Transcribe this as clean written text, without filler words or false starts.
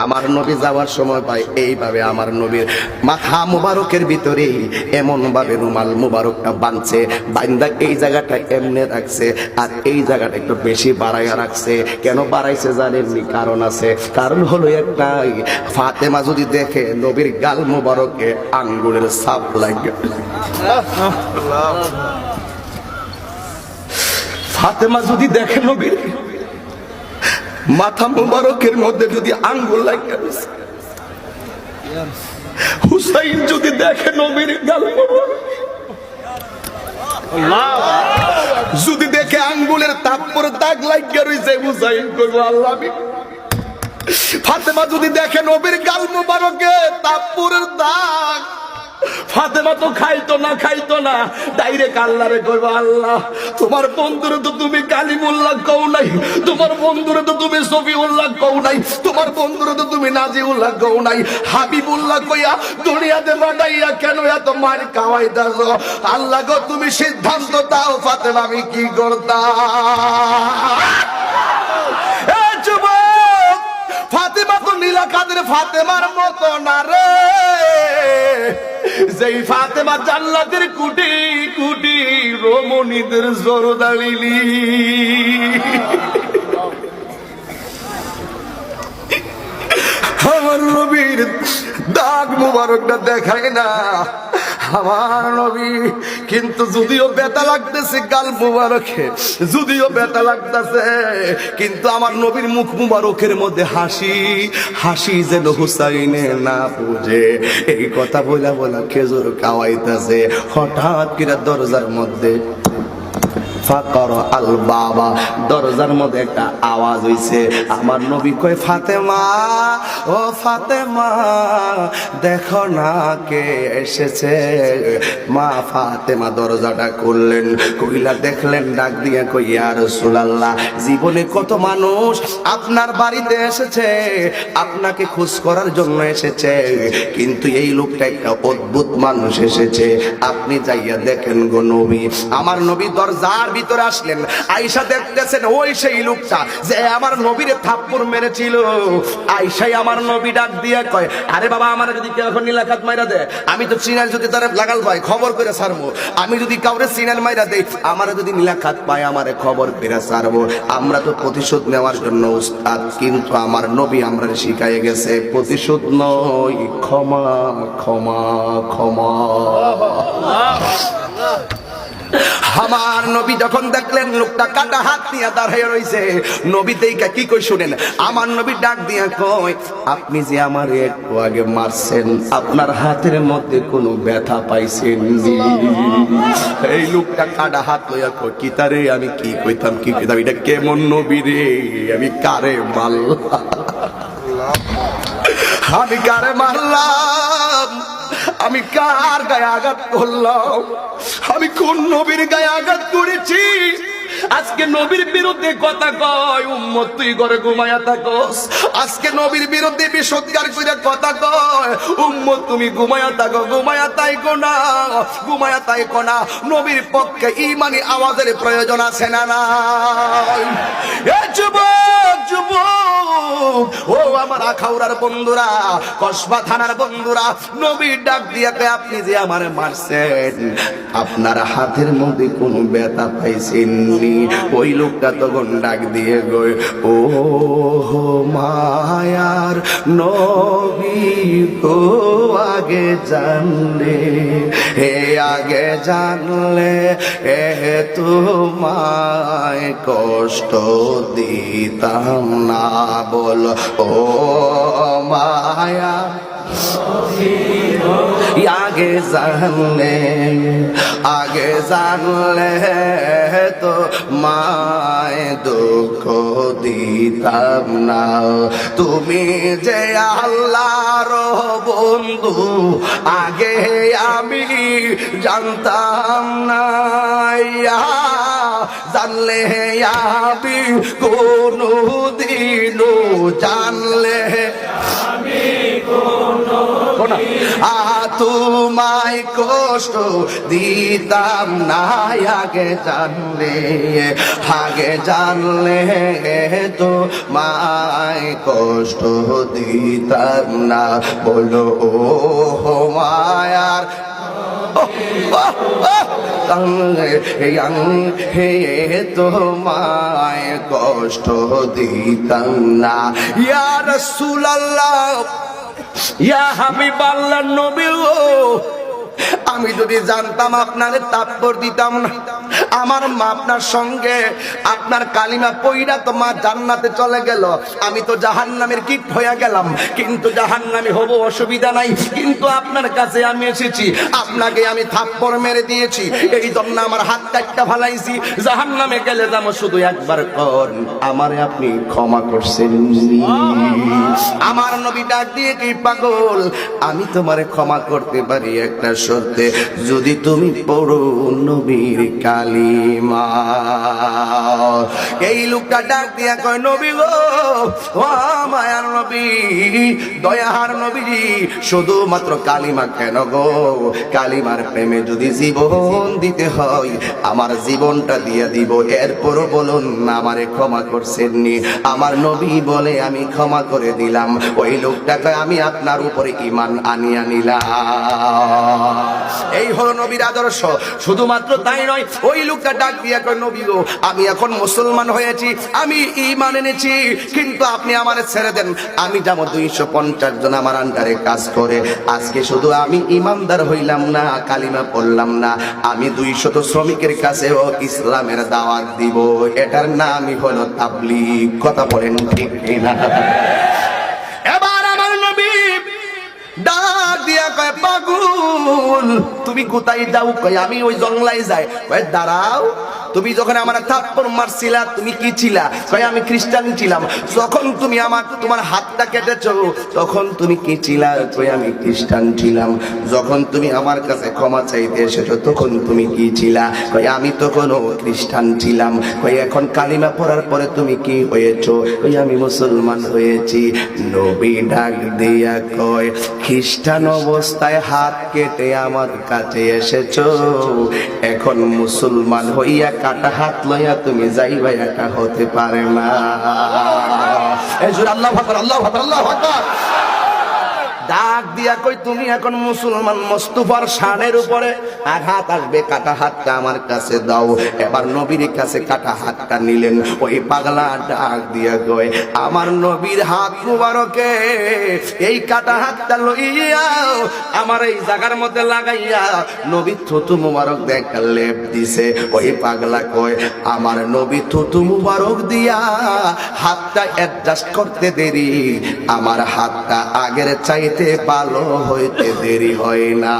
আমার নবী যাওয়ার সময় পায় এইভাবে আমার নবীর মাথা মুবারকের ভিতরে এমন ভাবে রুমাল মুবারকটা বাঁধছে, বান্দা এই জায়গাটা এমনে রাখছে আর এই জায়গাটা একটু বেশি বাড়াইয়া রাখছে। কেন বাড়াইছে জানেননি? কারণ আছে। কারণ হলো একটাই, ফাতেমা যদি দেখে নবীর গাল মুবারকে আঙ্গুলের ছাপ লাগে, ফাতেমা যদি দেখে নবীর মাথা মুবারকের মধ্যে যদি আঙ্গুল লাগে, হুসাইন যদি দেখে নবীর গাল মুবারক যদি দেখে আঙ্গুলের তাপ্পর দাগ লাগিয়া রইছে, হুসাইন কইবো আল্লাহ। ফাতেমা যদি দেখে নবীর গাল মুবারকে তাপ্পরের দাগ, ফাতেমা তো খাইতো না, ডাইরেক্ট আল্লাহরে কইবো আল্লাহ তোমার বন্ধুরে তো তুমি কালিমুল্লাহ কও নাই, তোমার বন্ধুরে তো তুমি সফিউল্লাহ কও নাই, তোমার বন্ধুরে তো তুমি নাজিউল্লাহ কও নাই, হাবিবুল্লাহ কইয়া দুনিয়াতে পাঠাইয়া কেন এত মার খাওয়াইতাছ? আল্লাহ গো তুমি সিদ্ধান্ত দাও ফাতেমা আমি কি করতাম? এ যুবক, ফাতেমা তো নীলা কাদের ফাতেমার মতো না রে, যেই ফাতেমা জান্নাতের কোটি কোটি রমণীদের জরদালিলি। আমার নবীর দাগ মুবারকটা দেখায় না আমার নবী, কিন্তু যদিও ব্যথা লাগতেছে গাল মুবারকে, যদিও ব্যথা লাগতেছে, কিন্তু আমার নবীর মুখ মুবারকের মধ্যে হাসি, হাসি যেন হুসাইনে না বুঝে। এই কথা বলা বলা খেজুর খাওয়াইতেছে, হঠাৎ করে দরজার মধ্যে ফাকর আল বাবা, দরজার মধ্যে একটা আওয়াজ হইছে। আমার নবী কয় ফাতেমা, ও ফাতেমা দেখো না কে এসেছে। মা ফাতেমা দরজাটা খুললেন, কইলা দেখলেন, ডাক দিয়ে কই ইয়া রাসূলুল্লাহ, জীবনে কত মানুষ আপনার বাড়িতে এসেছে, আপনাকে খোঁজ করার জন্য এসেছে, কিন্তু এই লোকটা একটা অদ্ভুত মানুষ এসেছে, আপনি যাইয়া দেখেন গো নবী। আমার নবী দরজার ভিতরে আসলেন, আয়েশা দেখতেছেন ওই সেই লোকটা যে আমার নবীরে থাপ্পড় মেরেছিল। আয়েশাই আমার নবী ডাক দিয়ে কয়, আরে বাবা আমার যদি কেউ এখন নীলাখাত মাইরা দেয়, আমি তো চিনার যদি তারা লাগাল পাই খবর করে ছাড়বো, আমি যদি কাউরে চিনার মাইরা দেই, আমার যদি নীলাখাত পাই আমারে খবর করে ছাড়বো। আমরা তো প্রতিশোধ নেওয়ার জন্য উস্তাদ, কিন্তু আমার নবী আমরা শিখাইয়ে গেছে প্রতিশোধ নয়, ক্ষমা ক্ষমা ক্ষমা। আমার নবী যখন দেখলেন লোকটা কাটা হাত নিয়ে দাঁড়িয়ে রয়েছে, নবী দেইকা কি কই শুনেন, আমার নবী ডাক দিয়া কয়, আপনি যে আমার একটু আগে মারছেন, আপনার হাতের মধ্যে কোনো ব্যথা পাইছেন? এই লোকটা কাটা হাত লইয়া কয়, কি তারে আমি কি কইতাম, কি কইতাম, এটা কেমন নবী রে, আমি কারে মারলাম, আমি কারে মারলাম, আমি কার গায়ে আঘাত করলাম, আমি কোন নবীর গায়ে আঘাত করেছি? আজকে নবীর বিরুদ্ধে কথা কয় উম্মত তুই ঘরে ঘুমায়া থাকোস, আজকে নবীর বিরুদ্ধে বিষোদ্গার করে কথা কয় উম্মত তুমি ঘুমায়া থাকো, ঘুমায়া তাইকো না, ঘুমায়া তাইকো না। নবীর পক্ষে ঈমানি আওয়াজের প্রয়োজন আছে না নাই? এ যুবক যুবক, ও আমার আখাউড়ার বন্ধুরা, কসবা থানার বন্ধুরা, নবীর ডাক দিয়ে আপনি যে আমার মারছেন, আপনার হাতের মধ্যে কোনো ব্যথা পাইছেন? ওই লোকটা তখন ডাক দিয়ে গয়, ও মায়ার নবী তো আগে জানলে, হে আগে জানলে এ তোমায় কষ্ট দিতাম না, বল ও মায়া আগে জানলে, আগে জানলে তো মায় দুঃখ দিতাম না। তুমি যে আল্লাহর বন্ধু আগে আমি জানতাম না, জানলে আমি কোনদিনও জানলে তুমি তোমায় কষ্ট দিতাম না আগে জানলে তোমায় কষ্ট দিতাম না বলো ও মায়ার হে তোমায় কষ্ট দিতাম না ইয়া রাসূলুল্লাহ ইয়া হাবিবাল্লাহ নবী গো আমি যদি জানতাম আপনারে তাপ্পর দিতাম না আমার মা আপনার সঙ্গে আপনার কালিমা পয়রা তো মা জান্নাতে চলে গেল আমি তো জাহান্নামের কীট হয়ে গেলাম কিন্তু জাহান্নামী হব অসুবিধা নাই কিন্তু আপনার কাছে আমি এসেছি আপনাকে আমি থাপ্পড় মেরে দিয়েছি এই জন্য আমার হাত কাটটা ফালাইছি জাহান্নামে গেলে যাম শুধু একবার কর আমারে আপনি ক্ষমা করছেন আমার নবী ডাক দিয়ে কি পাগল আমি তোমারে ক্ষমা করতে পারি একটা সত্যি যদি তুমি পড়ো নবীর কালিমা এই লোকটা ডাক দিয়া কয় নবী গো ও মায়ার নবী দয়ার নবী শুধুমাত্র কালিমা কেন গো কালিমার প্রেমে যদি জীবন দিতে হয় আমার জীবনটা দিয়ে দিব এরপরও বলুন আমারে ক্ষমা করছেন নি আমার নবী বলে আমি ক্ষমা করে দিলাম ওই লোকটাকে আমি আপনার উপরে ঈমান আনিয়া নিলাম এই হলো নবীর আদর্শ শুধুমাত্র তাই নয় ওই লোকটা ডাক দিয়া কয় নবী গো আমি এখন মুসলমান হয়েছি আমি ঈমান এনেছি কিন্তু আপনি আমারে ছেড়ে দেন আমি যাব 250 জন আমার আন্ডারে কাজ করে আজকে শুধু আমি ঈমানদার হইলাম না কালিমা পড়লাম না আমি 200 শ্রমিকের কাছেও ইসলামের দাওয়াত দিব এটার নামই হলো তাবলীগ কথা বলেন ঠিক কিনা এবার আমার নবী ডাক দিয়া কয় পাগল তুমি কোথায় যাও কয় আমি ওই জঙ্গলায় যাই কয় দাঁড়াও তুমি যখন আমার থাপ্পড় মারছিলা তুমি কি ছিলা কয় আমি খ্রিস্টান ছিলাম যখন তুমি তোমার হাতটা কেটেছো তখন তুমি কি ছিলা কয় আমি খ্রিস্টান ছিলাম যখন তুমি আমার কাছে ক্ষমা চাইতে এসেছো তখন তুমি কি ছিলা কয় আমি তখনও খ্রিস্টান ছিলাম কয় এখন কালিমা পড়ার পরে তুমি কি হয়েছো কয় আমি মুসলমান হয়েছি নবী ডাক দিয়া কয় খ্রিস্টান অবস্থায় হাত কেটে আমার কাছে এসেছো এখন মুসলমান হইয়া কাটা হাত লইয়া তুমি যাইবা এটা হতে পারে না আল্লাহু আকবার আল্লাহু আকবার আল্লাহু আকবার ডাক দিয়া কই তুমি এখন মুসলমান মুস্তাফার শানের উপরে আঘাত আসবে কাটা হাতটা আমার কাছে দাও এবার নবীর কাছে কাটা হাতটা নিলেন ওই পাগলা ডাক দিয়া কয় আমার নবীর হাত মুবারকে এই কাটা হাতটা লইয়া আমার এই জায়গার মধ্যে লাগাইয়া নবী থুতু মুবারক দেখা লেপ দিছে ওই পাগলা কয় আমার নবী থুতু মুবারক দিয়া হাতটা অ্যাডজাস্ট করতে দেরি আমার হাতটা আগের চাইতে ভালো হইতে দেরি হয় না